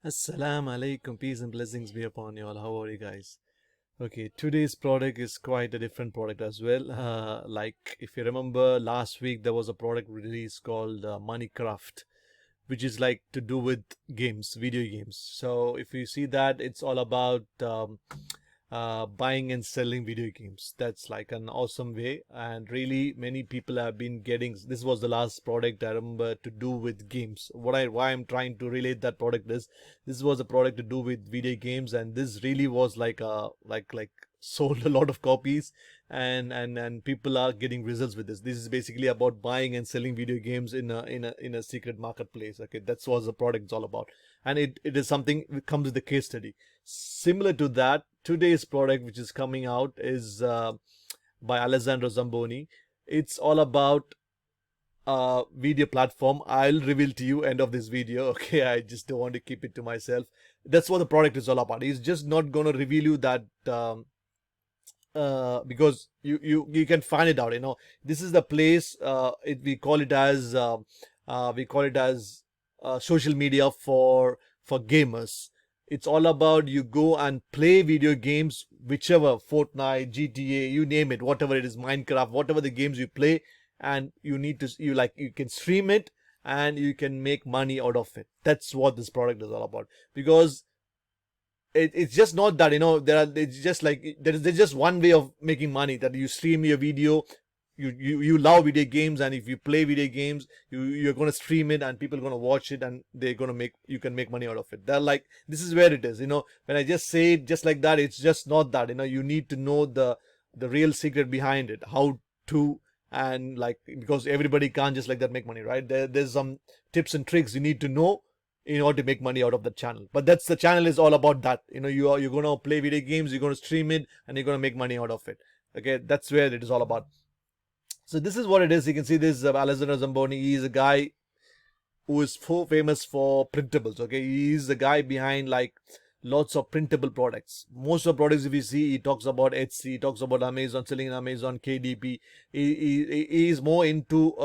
Assalamu alaikum, peace and blessings be upon you all. How are you guys? Okay, today's product is quite a different product as well. Like if you remember last week, there was a product release called Minecraft, which is like to do with games, video games. So if you see that, it's all about buying and selling video games. That's like an awesome way, and really many people have been getting. This was the last product I remember to do with games. Why I'm trying to relate that product is this was a product to do with video games, and this really was like sold a lot of copies, and people are getting results with this. This is basically about buying and selling video games in a secret marketplace. Okay, that's what the product is all about, and it is something that comes with a case study. Similar to that, today's product, which is coming out, is by Alessandro Zamboni. It's all about video platform. I'll reveal to you end of this video. Okay, I just don't want to keep it to myself. That's what the product is all about. He's just not gonna reveal you that because you can find it out. This is the place. We call it as social media for gamers. It's all about you go and play video games, whichever Fortnite, GTA, you name it, whatever it is, Minecraft, whatever the games you play, and you can stream it and you can make money out of it. That's what this product is all about. Because it's just not that it's just like there's just one way of making money, that you stream your video. You love video games, and if you play video games, you're going to stream it and people are going to watch it, and you can make money out of it. They're like, this is where it is. When I just say it just like that, it's just not that. You need to know the real secret behind it, how to, and like, because everybody can't just like that make money, right? There's some tips and tricks you need to know in order to make money out of the channel. But that's the channel is all about that. You're going to play video games, you're going to stream it, and you're going to make money out of it. Okay, that's where it is all about. So this is what it is. You can see this Alessandro Zamboni. He is a guy who is famous for printables. Okay, he is the guy behind like lots of printable products. Most of the products, if you see, he talks about Etsy, he talks about Amazon, selling on Amazon, KDP. He is more into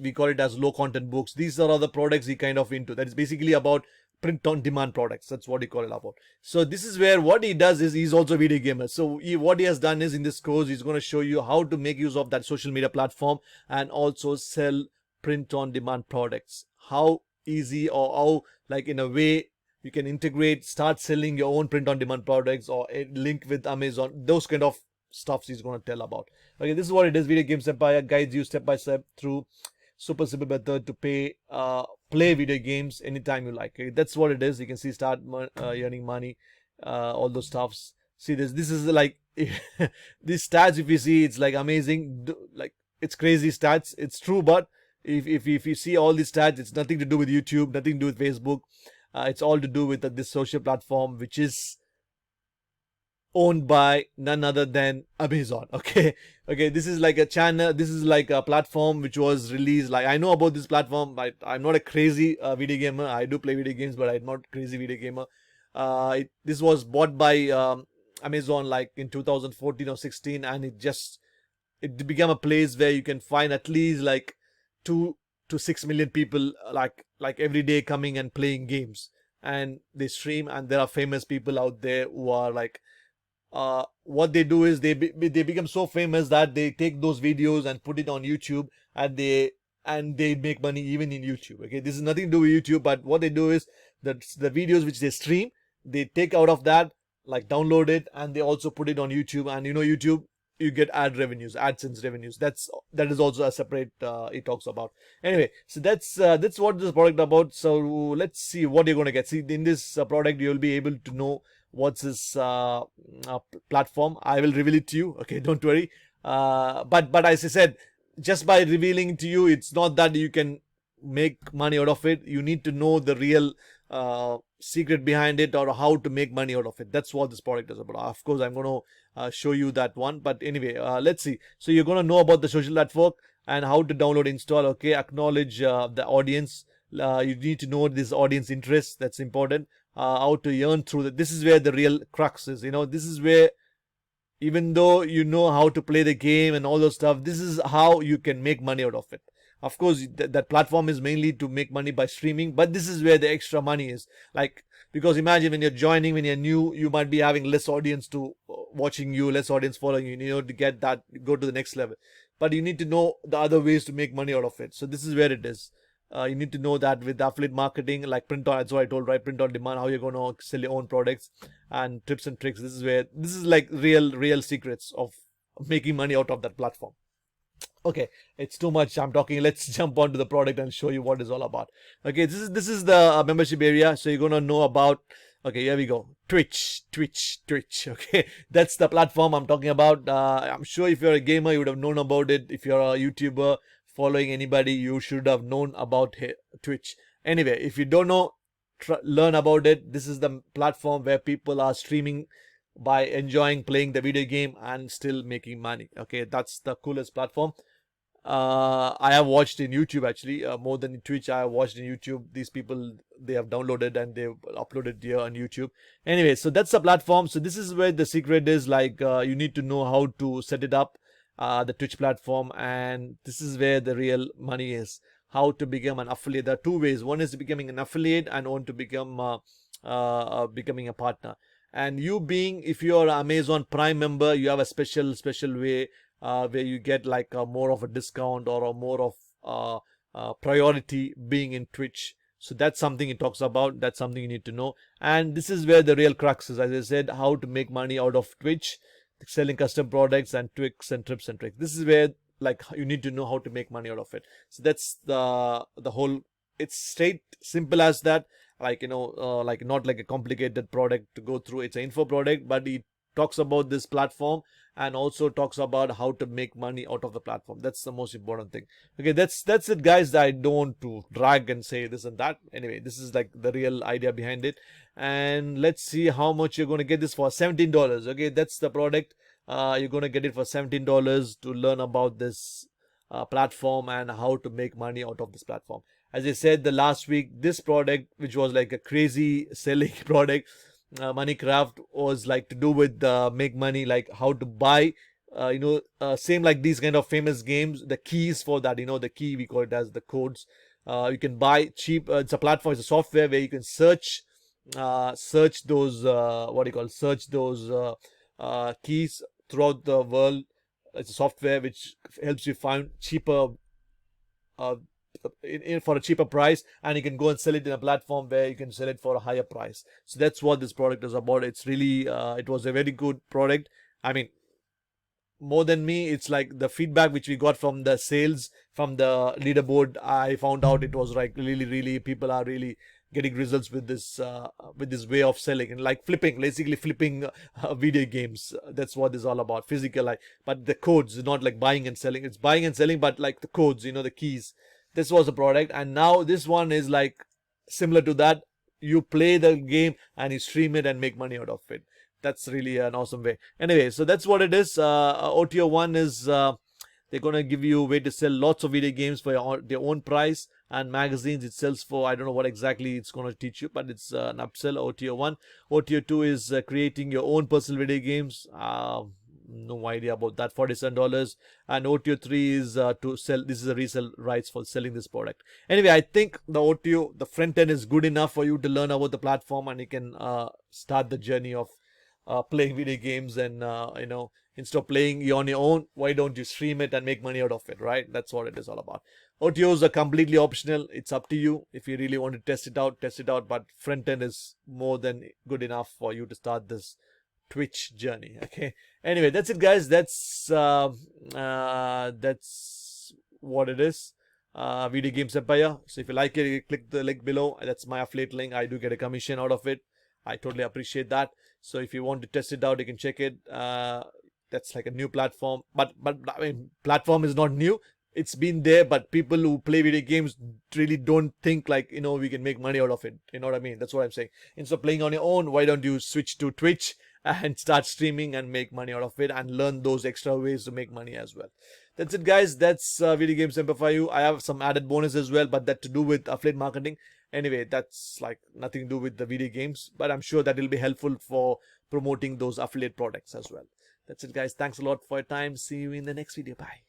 we call it as low content books. These are other products he kind of into. That is basically about print on demand products. That's what he call it about. So this is where what he does is he's also a video gamer. So what he has done is in this course he's going to show you how to make use of that social media platform and also sell print on demand products. How easy, or how like in a way you can start selling your own print on demand products, or a link with Amazon. Those kind of stuffs he's going to tell about. Okay, this is what it is. Video Games Empire guides you step by step through super simple method to play video games anytime you like. Okay, that's what it is. You can see start earning money, all those stuffs. See this is like these stats, if you see, it's like amazing. Like, it's crazy stats. It's true, but if you see all these stats, it's nothing to do with YouTube, nothing to do with Facebook. It's all to do with this social platform, which is owned by none other than Amazon. Okay, this is like a channel, this is like a platform which was released. Like, I know about this platform, but I'm not a crazy video gamer. I do play video games, but I'm not a crazy video gamer. This was bought by Amazon like in 2014 or 16, and it became a place where you can find at least like 2 to 6 million people like every day coming and playing games, and they stream, and there are famous people out there who are like what they do is they become so famous that they take those videos and put it on YouTube, and they make money even in YouTube. Okay, this is nothing to do with YouTube, but what they do is that the videos which they stream, they take out of that, like download it, and they also put it on YouTube. And YouTube, you get AdSense revenues. That is also a separate it talks about. Anyway, so that's what this product about. So let's see what you're going to get. See, in this product you'll be able to know what's this platform. I will reveal it to you. Okay, don't worry. But as I said, just by revealing to you, it's not that you can make money out of it. You need to know the real secret behind it, or how to make money out of it. That's what this product is about. Of course, I'm going to show you that one. But anyway, let's see. So you're going to know about the social network and how to download, install. Okay, acknowledge the audience. You need to know this audience interest. That's important. How to earn through that. This is where the real crux is. This is where, even though you know how to play the game and all those stuff, this is how you can make money out of it. Of course, that platform is mainly to make money by streaming, but this is where the extra money is. Like, because imagine when you're joining, when you're new, you might be having less audience to watching you, less audience following you. You know, to get that, go to the next level. But you need to know the other ways to make money out of it. So this is where it is. You need to know that with affiliate marketing, like print on, that's what I told, right? Print on demand, how you're going to sell your own products and tips and tricks. This is where, this is like real secrets of making money out of that platform. Okay, it's too much I'm talking. Let's jump onto the product and show you what it's all about. Okay, this is the membership area. So you're gonna know about. Okay, here we go. Twitch. Okay, that's the platform I'm talking about. I'm sure if you're a gamer, you would have known about it. If you're a YouTuber following anybody, you should have known about Twitch. Anyway, if you don't know, learn about it. This is the platform where people are streaming by enjoying playing the video game and still making money. Okay, that's the coolest platform. I have watched in YouTube actually, more than in Twitch. I have watched in YouTube. These people, they have downloaded and they've uploaded here on YouTube. Anyway, so that's the platform. So this is where the secret is. Like, you need to know how to set it up, the Twitch platform, and this is where the real money is. How to become an affiliate. There are two ways. One is becoming an affiliate, and one to become becoming a partner. And you being, if you're an Amazon Prime member, you have a special way where you get like more of a discount or a more of priority being in Twitch. So that's something it talks about. That's something you need to know. And this is where the real crux is, as I said, how to make money out of Twitch, selling custom products and tricks and tips and tricks. This is where, like, you need to know how to make money out of it. So that's the whole. It's straight, simple as that. Like, you know, like not like a complicated product to go through. It's an info product, but it talks about this platform and also talks about how to make money out of the platform. That's the most important thing. Okay, that's it, guys. I don't want to drag and say this and that. Anyway, this is like the real idea behind it. And let's see how much you're going to get this for. $17. Okay, that's the product. You're going to get it for $17 to learn about this platform and how to make money out of this platform. As I said the last week, this product, which was like a crazy selling product, Moneycraft, was like to do with make money, like how to buy, same like these kind of famous games, the keys for that, the key, we call it as the codes. You can buy cheap. It's a platform, it's a software where you can search those, search those keys throughout the world. It's a software which helps you find cheaper for a cheaper price, and you can go and sell it in a platform where you can sell it for a higher price. So that's what this product is about. It's really it was a very good product. I mean, more than me, it's like the feedback which we got from the sales, from the leaderboard. I found out it was like really people are really getting results with this way of selling, and like basically flipping video games. That's what this is all about, physical, like, but the codes, not like buying and selling. It's buying and selling, but like the codes, the keys. This was a product, and now this one is like similar to that. You play the game and you stream it and make money out of it. That's really an awesome way. Anyway, so that's what it is. OTO 1 is they're gonna give you a way to sell lots of video games for their own price, and magazines it sells for, I don't know what exactly it's gonna teach you, but it's an upsell. OTO 1. OTO 2 is creating your own personal video games. No idea about that. $47. And OTO 3 is to sell. This is a resell rights for selling this product. Anyway, I think the OTO, the front end, is good enough for you to learn about the platform, and you can start the journey of playing video games. And instead of playing on your own, why don't you stream it and make money out of it, right? That's what it is all about. OTOs are completely optional. It's up to you. If you really want to test it out, but front end is more than good enough for you to start this Twitch journey. Okay, anyway, that's it, guys. That's what it is. Video Games Empire. So if you like it, click the link below. That's my affiliate link. I do get a commission out of it. I totally appreciate that. So if you want to test it out, you can check it. That's like a new platform, but I mean, platform is not new. It's been there, but people who play video games really don't think like, we can make money out of it. You know what I mean? That's what I'm saying. Instead of playing on your own, why don't you switch to Twitch and start streaming and make money out of it and learn those extra ways to make money as well. That's it, guys. That's Video Games Empire for you. I have some added bonus as well, but that to do with affiliate marketing. Anyway, that's like nothing to do with the video games, but I'm sure that will be helpful for promoting those affiliate products as well. That's it, guys. Thanks a lot for your time. See you in the next video. Bye.